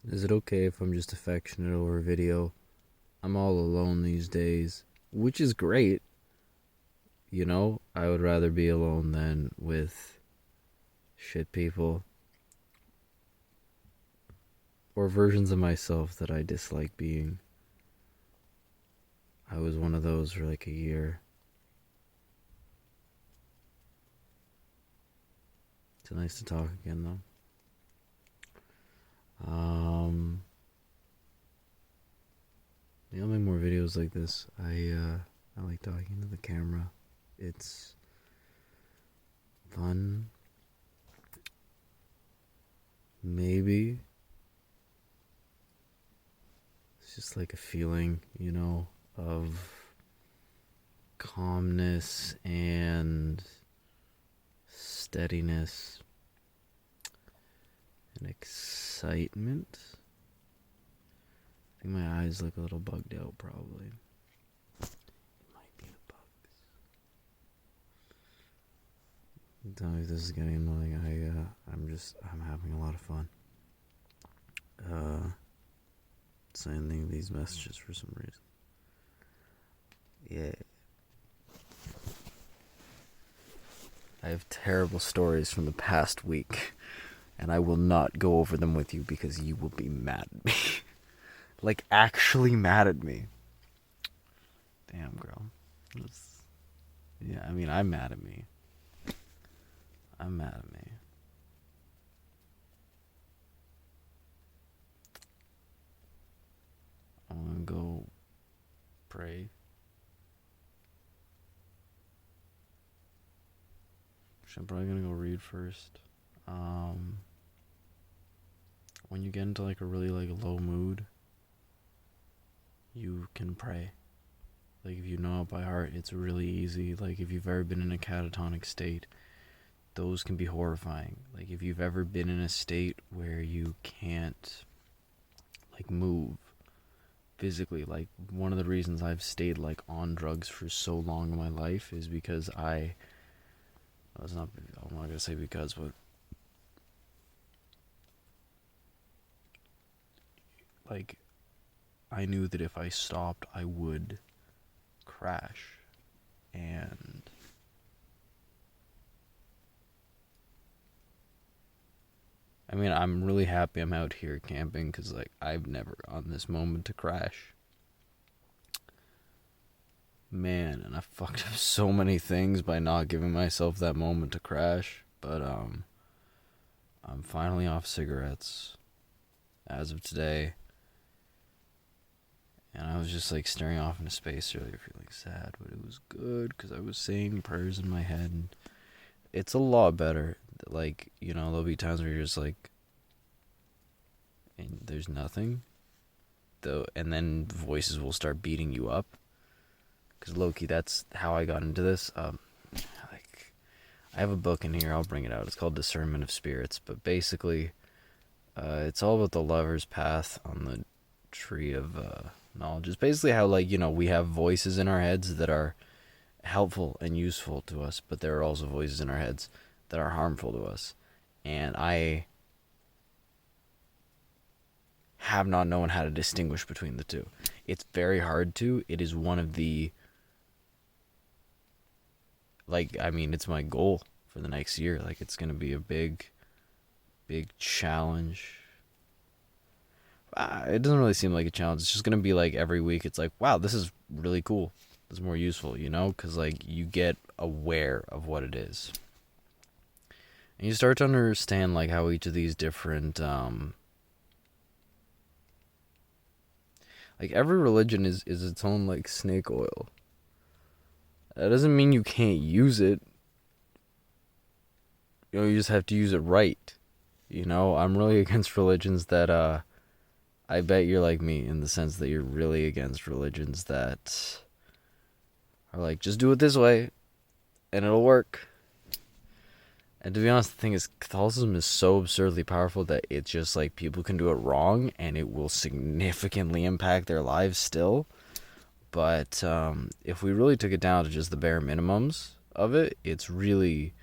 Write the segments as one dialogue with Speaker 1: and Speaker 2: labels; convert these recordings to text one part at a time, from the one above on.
Speaker 1: Is it okay if I'm just affectionate over video? I'm all alone these days, which is great. I would rather be alone than with shit people or versions of myself that I dislike being. I was one of those for like a year. It's nice to talk again though. Um, I'll make more videos like this. I like talking to the camera. It's fun. Maybe it's just like a feeling, of calmness and steadiness and excitement. I think my eyes look a little bugged out, probably. It might be the bugs. Tell me if this is getting annoying. I'm having a lot of fun. Sending these messages for some reason. Yeah. I have terrible stories from the past week, and I will not go over them with you because you will be mad at me. Like, actually mad at me. Damn, girl. Yeah, I mean, I'm mad at me. I'm mad at me. I want to go pray. I'm probably gonna go read first. When you get into like a really like low mood, you can pray. Like if you know it by heart, it's really easy. Like if you've ever been in a catatonic state, those can be horrifying. Like if you've ever been in a state where you can't like move physically, like one of the reasons I've stayed like on drugs for so long in my life is because I'm not gonna say because, but like I knew that if I stopped, I would crash. And I mean, I'm really happy I'm out here camping because like I've never gotten this moment to crash. Man, and I fucked up so many things by not giving myself that moment to crash. But I'm finally off cigarettes as of today. And I was just like staring off into space earlier, feeling sad, but it was good because I was saying prayers in my head. And it's a lot better. Like, there'll be times where you're just like, and there's nothing, though, and then voices will start beating you up. Because low-key, that's how I got into this. Like, I have a book in here. I'll bring it out. It's called Discernment of Spirits. But basically, it's all about the lover's path on the tree of knowledge. It's basically how, like, we have voices in our heads that are helpful and useful to us, but there are also voices in our heads that are harmful to us. And I have not known how to distinguish between the two. It's very hard to. It is one of the it's my goal for the next year. Like, it's going to be a big challenge. It doesn't really seem like a challenge. It's just going to be like every week. It's like, wow, this is really cool. This is more useful, because like you get aware of what it is. And you start to understand like how each of these different, like every religion is its own like snake oil. That doesn't mean you can't use it. You just have to use it right. I'm really against religions that, I bet you're like me in the sense that you're really against religions that are like, just do it this way and it'll work. And to be honest, the thing is, Catholicism is so absurdly powerful that it's just like people can do it wrong and it will significantly impact their lives still. But if we really took it down to just the bare minimums of it, it's really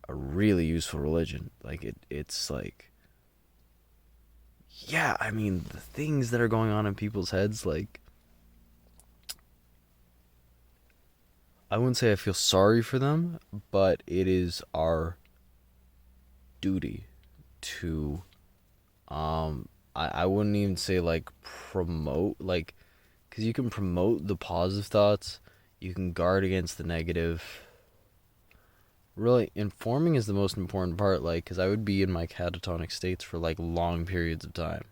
Speaker 1: a really useful religion. Like it's like yeah, I mean, the things that are going on in people's heads, like, I wouldn't say I feel sorry for them, but it is our duty to, I wouldn't even say like promote, like, because you can promote the positive thoughts, you can guard against the negative. Really, informing is the most important part, like, because I would be in my catatonic states for like long periods of time.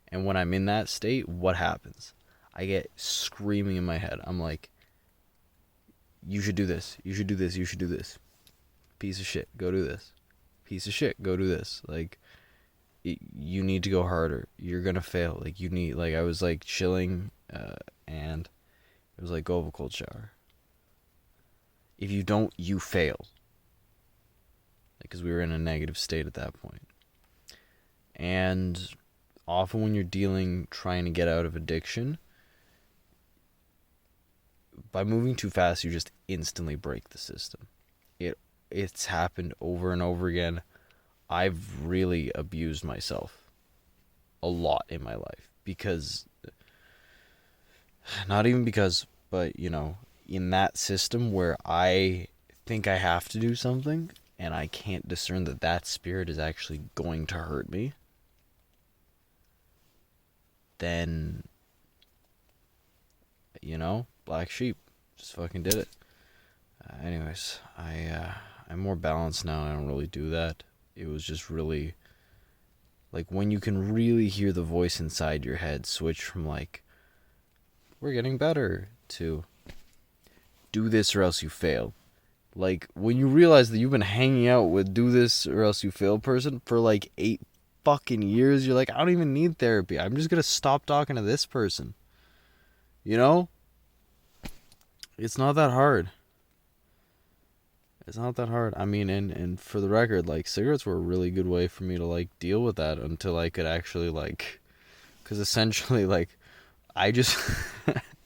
Speaker 1: And when I'm in that state, what happens? I get screaming in my head. I'm like, you should do this. You should do this. You should do this. Piece of shit. Go do this. Piece of shit. Go do this. Like, you need to go harder. You're going to fail. Like, you need, like, I was like chilling and it was like, go have a cold shower. If you don't, you fail. Because we were in a negative state at that point. And often when you're trying to get out of addiction, by moving too fast, you just instantly break the system. It's happened over and over again. I've really abused myself a lot in my life because, not even because, but, you know, in that system where I think I have to do something and I can't discern that that spirit is actually going to hurt me, then, you know, black sheep, just fucking did it. Anyways, I'm more balanced now and I don't really do that. It was just really, like, when you can really hear the voice inside your head switch from like, we're getting better, to do this or else you fail. Like, when you realize that you've been hanging out with do this or else you fail person for like 8 fucking years, you're like, I don't even need therapy. I'm just gonna stop talking to this person. You know? It's not that hard. It's not that hard. I mean, and for the record, like, cigarettes were a really good way for me to, like, deal with that until I could actually, like, because essentially, like, I just,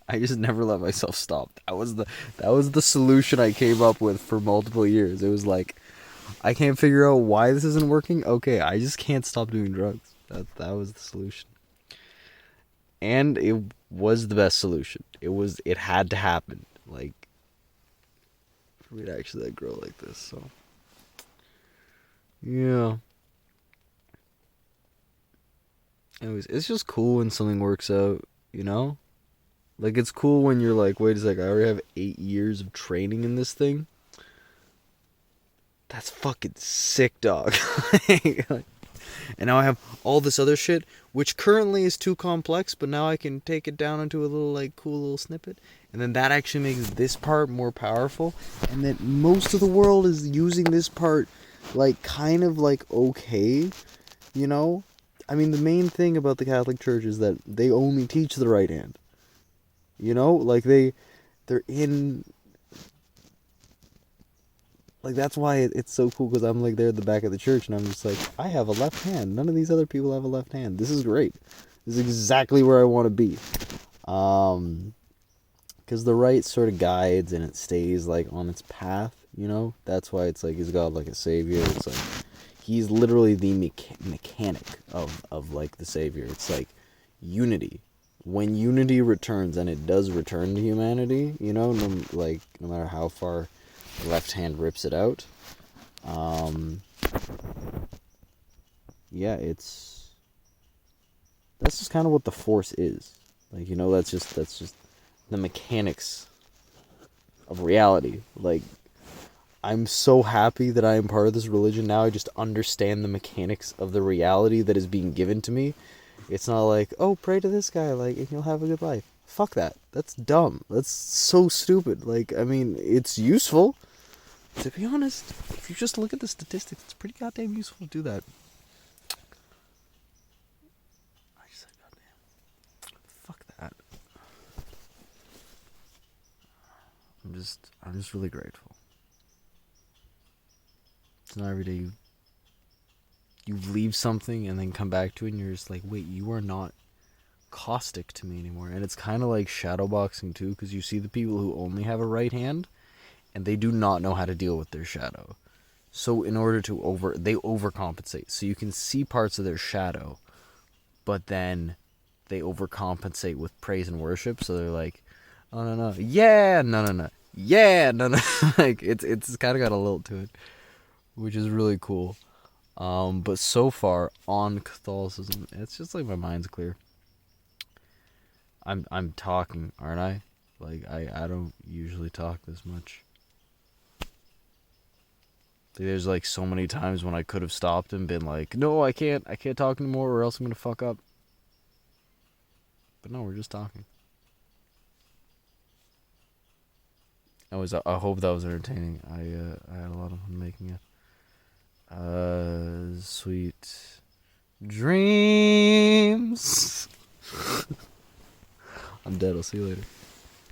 Speaker 1: I just never let myself stop. That was the solution I came up with for multiple years. It was like, I can't figure out why this isn't working. Okay, I just can't stop doing drugs. That was the solution. And it was the best solution. It had to happen. Like, for me to actually like grow like this. So yeah. Anyways, it's just cool when something works out, you know? Like, it's cool when you're like, wait a sec, I already have 8 years of training in this thing. That's fucking sick, dog. And now I have all this other shit, which currently is too complex, but now I can take it down into a little, like, cool little snippet. And then that actually makes this part more powerful. And then most of the world is using this part, like, kind of, like, okay, you know? I mean, the main thing about the Catholic Church is that they only teach the right hand. You know? Like, they're in... Like, that's why it's so cool, because I'm, like, there at the back of the church, and I'm just like, I have a left hand. None of these other people have a left hand. This is great. This is exactly where I want to be. Because the right sort of guides, and it stays, like, on its path, you know? That's why it's, like, he's got, like, a savior. It's, like, he's literally the mechanic of, like, the savior. It's, like, unity. When unity returns, and it does return to humanity, you know, no matter how far the left hand rips it out, yeah, that's just kind of what the force is. Like, you know, that's just the mechanics of reality. Like, I'm so happy that I am part of this religion now. I just understand the mechanics of the reality that is being given to me. It's not like, oh, pray to this guy, like, and you'll have a good life. Fuck that. That's dumb. That's so stupid. Like, I mean, it's useful. To be honest, if you just look at the statistics, it's pretty goddamn useful to do that. I just said goddamn. Fuck that. I'm just really grateful. It's not every day you leave something and then come back to it and you're just like, wait, you are not caustic to me anymore. And it's kind of like shadowboxing too, because you see the people who only have a right hand and they do not know how to deal with their shadow. So in order to they overcompensate. So you can see parts of their shadow, but then they overcompensate with praise and worship. So they're like, oh no no, yeah, no no no, yeah, no no. Like it's kind of got a lilt to it, which is really cool. But so far on Catholicism, it's just like my mind's clear. I'm talking, aren't I? Like I don't usually talk this much. Like, there's like so many times when I could have stopped and been like, no, I can't talk anymore, or else I'm gonna fuck up. But no, we're just talking. I hope that was entertaining. I had a lot of fun making it. Sweet dreams. I'm dead. I'll see you later.